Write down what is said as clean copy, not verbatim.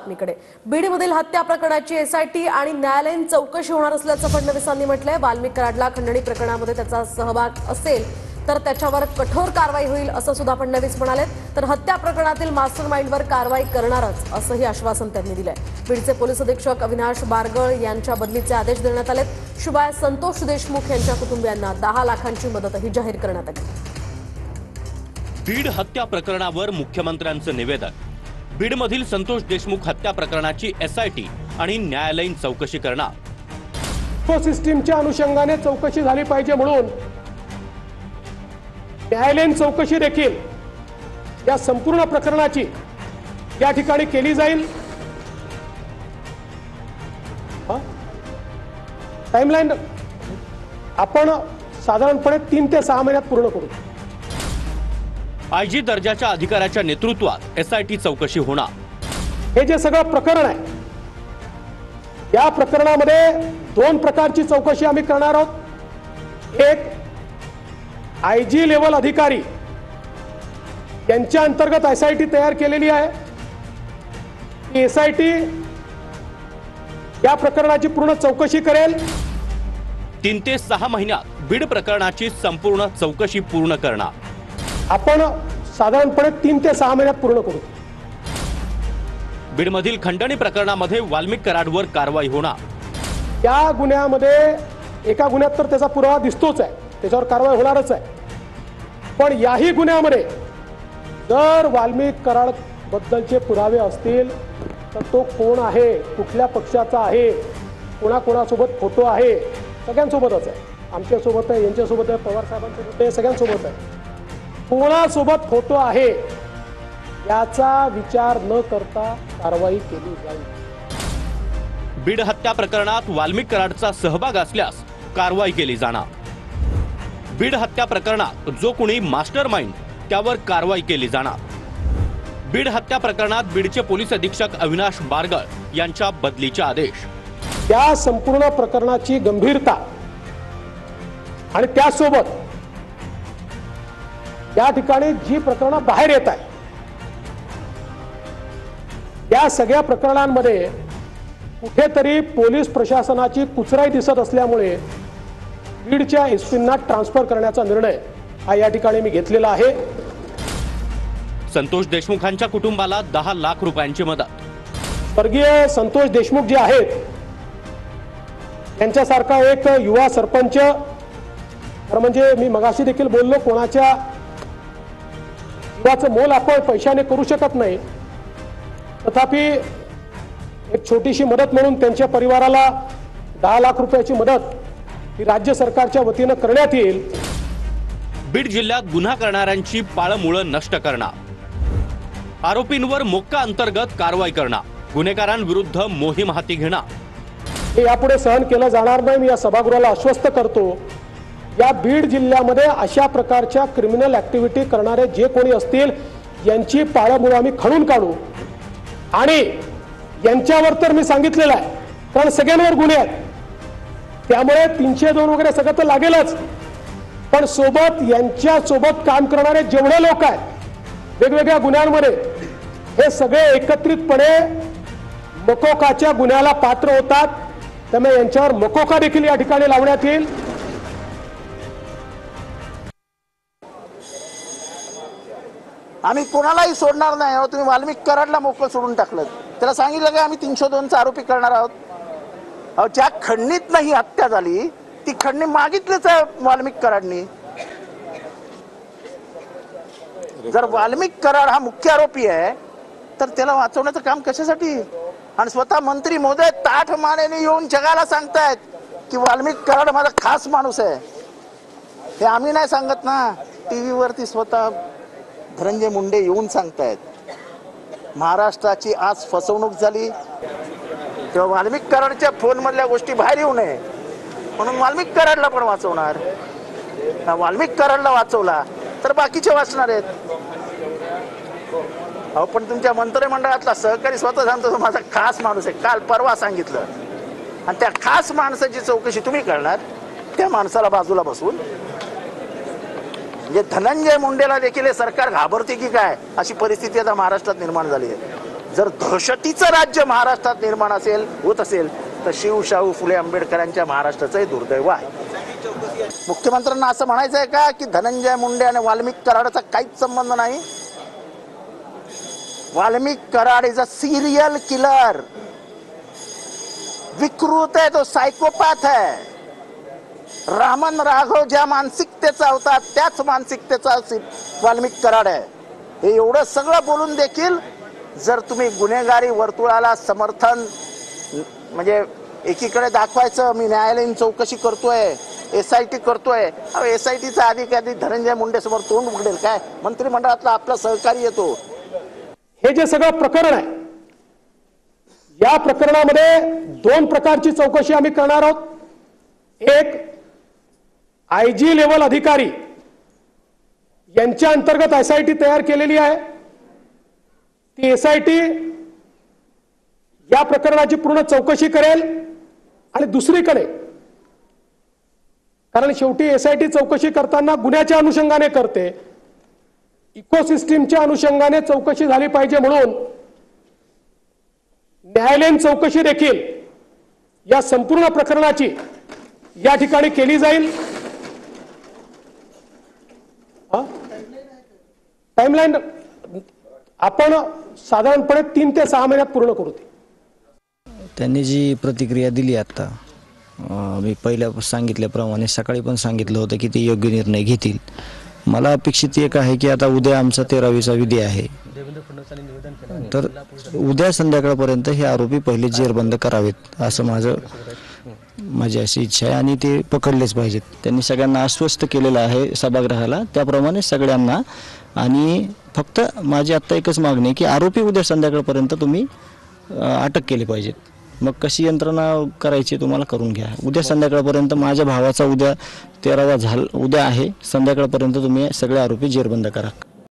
बातमीकडे। बीडमधील हत्या प्रकरणाची एसआयटी आणि न्यायालयीन चौकशी होणार असल्याचं फडणवीसांनी म्हटलंय। वाल्मिक कराडला खंडणी प्रकरणामध्ये त्याचा सहभाग असेल तर त्याच्यावर कठोर कारवाई होईल असं सुद्धा फडणवीस म्हणाले। तर हत्या प्रकरणातील मास्टरमाइंडवर कारवाई करणारच असंही आश्वासन त्यांनी दिलंय। बीडचे पोलीस अधीक्षक अविनाश बारगळ यांच्या बदलीचे आदेश देण्यात आलेत। शिवाय संतोष देशमुख यांच्या कुटुंबियांना 10 लाखांची मदतही जाहीर करण्यात आली। बीड हत्या प्रकरणावर मुख्यमंत्र्यांचं निवेदन। बीडमधील संतोष देशमुख हत्या प्रकरणाची एसआयटी आणि न्यायालयीन चौकशी करणार। सिस्टीमच्या अनुषंगाने चौकशी झाली पाहिजे म्हणून न्यायालयीन चौकशी देखील या संपूर्ण प्रकरणाची या ठिकाणी केली जाईल। टाइमलाइन आपण साधारणपणे 3 ते 6 महिन्यात पूर्ण करू। आयजी दर्जाच्या अधिकाऱ्याच्या नेतृत्वात एसआयटी चौकशी होणार। हे जे सगळं प्रकरण आहे या प्रकरणामध्ये 2 प्रकारची चौकशी आम्ही करणार आहोत। एक आयजी लेवल अधिकारी यांच्या अंतर्गत एसआयटी तयार केलेली आहे। एसआयटी या प्रकरणाची पूर्ण चौकशी करेल। 3 ते 6 महिन्यात बीड प्रकरणाची संपूर्ण चौकशी पूर्ण करणार। आपण साधारणपणे 3 ते 6 महिन्यात पूर्ण करू। बीडमधील खंडणी प्रकरणामध्ये वाल्मिक कराडवर कारवाई होणार। या गुन्ह्यामध्ये एका गुन्ह्यात तर त्याचा पुरावा दिसतोच आहे, त्याच्यावर कारवाई होणारच आहे। पण याही गुन्ह्यामध्ये जर वाल्मिक कराड बद्दलचे पुरावे असतील तर तो कोण आहे, कुठल्या पक्षाचा आहे, कोणाकोणासोबत फोटो आहे, सगळ्यांसोबतच आहे। आमच्यासोबत आहे, यांच्यासोबत आहे, पवार साहेबांसोबत आहे, सगळ्यांसोबत आहे। कोणासोबत फोटो आहे याचा विचार न करता कारवाई केली जाईल। बीड हत्या प्रकरणात वाल्मिक कराडचा सहभाग असल्यास कारवाई केली जाणार। बीड हत्या प्रकरणात जो कोणी मास्टरमाइंड त्यावर कारवाई केली जाणार। बीड हत्या प्रकरणात बीडचे पोलीस अधीक्षक अविनाश बारगळ यांच्या बदलीचे आदेश। त्या संपूर्ण प्रकरणाची गंभीरता आणि त्यासोबत या ठिकाणी जी प्रकरणं बाहेर येत आहे या सगळ्या प्रकरणांमध्ये कुठेतरी पोलीस प्रशासनाची कुचराई दिसत असल्यामुळे बीडच्या एसपींना ट्रान्सफर करण्याचा निर्णय हा या ठिकाणी मी घेतलेला आहे। संतोष देशमुखांच्या कुटुंबाला 10 लाख रुपयांची मदत। स्वर्गीय संतोष देशमुख जे आहेत त्यांच्यासारखा एक युवा सरपंच, तर म्हणजे मी मगाशी देखील बोललो, कोणाच्या युवाचं मोल आपण पैशाने करू शकत नाही, तथापि एक छोटीशी मदत म्हणून त्यांच्या परिवाराला 10 लाख रुपयाची मदत ही राज्य सरकारच्या वतीनं करण्यात येईल। बीड जिल्ह्यात गुन्हा करणाऱ्यांची पाळमुळं नष्ट करणार। आरोपींवर मोक्का अंतर्गत कारवाई करणार। गुन्हेगारांविरुद्ध मोहीम हाती घेणार। हे यापुढे सहन केलं जाणार नाही। मी या सभागृहाला आश्वस्त करतो, या बीड जिल्ह्यामध्ये अशा प्रकारच्या क्रिमिनल ऍक्टिव्हिटी करणारे जे कोणी असतील यांची पाळमुळं आम्ही खणून काढू। आणि यांच्यावर तर मी सांगितलेलं आहे, कारण सगळ्यांवर गुन्हे आहेत, त्यामुळे 302 वगैरे सगळं तर लागेलच, पण सोबत यांच्या सोबत काम करणारे जेवढे लोक आहेत वेगवेगळ्या गुन्ह्यांमध्ये हे सगळे एकत्रितपणे मकोकाच्या गुन्ह्याला पात्र होतात। त्यामुळे यांच्यावर मकोका देखील या ठिकाणी लावण्यात येईल। आम्ही कोणालाही सोडणार नाही। तुम्ही वाल्मिक कराडला मोकळं सोडून टाकलं, त्याला सांगितलं की आम्ही 302चा आरोपी करणार आहोत। ज्या खंडणीतनं ही हत्या झाली ती खंडणी मागितलीच आहे वाल्मिक कराडनी। जर वाल्मिक कराड हा मुख्य आरोपी आहे तर त्याला वाचवण्याचं काम कशासाठी? आणि स्वतः मंत्री महोदय ताठ मानेने येऊन जगाला सांगतायत की वाल्मिक कराड माझा खास माणूस आहे। हे आम्ही नाही सांगत ना, टीव्ही वरती स्वतः धनंजय मुंडे येऊन सांगतायत। महाराष्ट्राची आज फसवणूक झाली तेव्हा वाल्मिक कराडच्या फोन मधल्या गोष्टी बाहेर येऊ नये म्हणून वाल्मिक कराडला पण वाचवणार। वाल्मिक कराडला वाचवला तर बाकीचे वाचणार आहेत। पण तुमच्या मंत्रिमंडळातला सहकारी स्वतः सांगतो माझा खास माणूस आहे, काल परवा सांगितलं, आणि त्या खास माणसाची चौकशी तुम्ही करणार। त्या माणसाला बाजूला बसून म्हणजे धनंजय मुंडेला देखील सरकार घाबरते की काय अशी परिस्थिती आता महाराष्ट्रात निर्माण झाली आहे। जर दहशतीचं राज्य महाराष्ट्रात निर्माण होत असेल तर शिवशाहू फुले आंबेडकरांच्या महाराष्ट्राचंही दुर्दैव आहे. मुख्यमंत्र्यांना असं म्हणायचं आहे का की धनंजय मुंडे आणि वाल्मिक कराडचा काहीच संबंध नाही? Valmik Karad is a serial killer. विकृत आहे तो, सायकोपॅथ आहे. रामन राघव ज्या मानसिकतेचा होता त्याच मानसिकतेचा वाल्मिक कराड आहे. हे एवढं सगळं बोलून देखील जर तुम्ही गुन्हेगारी वर्तुळाला समर्थन म्हणजे एकीकडे दाखवायचं मी न्यायालयीन चौकशी करतोय, SIT करतोय, SITचा अधिकारी धनंजय मुंडे समोर तोंड उघडेल काय? मंत्रिमंडळातला आपला सहकारी येतो. हे जे सगळं प्रकरण आहे, या प्रकरणामध्ये 2 प्रकारची चौकशी आम्ही करणार आहोत. एक IG लेवल अधिकारी यांच्या अंतर्गत SIT तयार केलेली आहे. ती SIT या प्रकरणाची पूर्ण चौकशी करेल. आणि दुसरीकडे, कारण शेवटी SIT चौकशी करताना गुन्ह्याच्या अनुषंगाने करते, इकोसिस्टीमच्या अनुषंगाने चौकशी झाली पाहिजे म्हणून न्यायालयीन चौकशी देखील या संपूर्ण प्रकरणाची या ठिकाणी केली जाईल. टाइमलाईन आपण साधारणपणे 3 ते 6 महिन्यात पूर्ण करू. त्यांनी जी प्रतिक्रिया दिली आता, मी पहिल्या सांगितल्याप्रमाणे सकाळी पण सांगितलं होतं की ते योग्य निर्णय घेतील. मला अपेक्षित एक आहे की आता उद्या आमचा 13वीचा विधी आहे, तर उद्या संध्याकाळपर्यंत हे आरोपी पहिले जेरबंद करावेत असं माझी अशी इच्छा आहे. आणि ते पकडलेच पाहिजेत. त्यांनी सगळ्यांना आश्वस्त केलेलं आहे सभागृहाला, त्याप्रमाणे सगळ्यांना. आणि फक्त माझी आत्ता एकच मागणी आहे की आरोपी उद्या संध्याकाळपर्यंत तुम्ही अटक केली पाहिजेत. मग कशी यंत्रणा करायची तुम्हाला करून घ्या. उद्या संध्याकाळपर्यंत माझ्या भावाचा उद्या 13वा उद्या आहे, संध्याकाळपर्यंत तुम्ही सगळे आरोपी जेरबंद करा.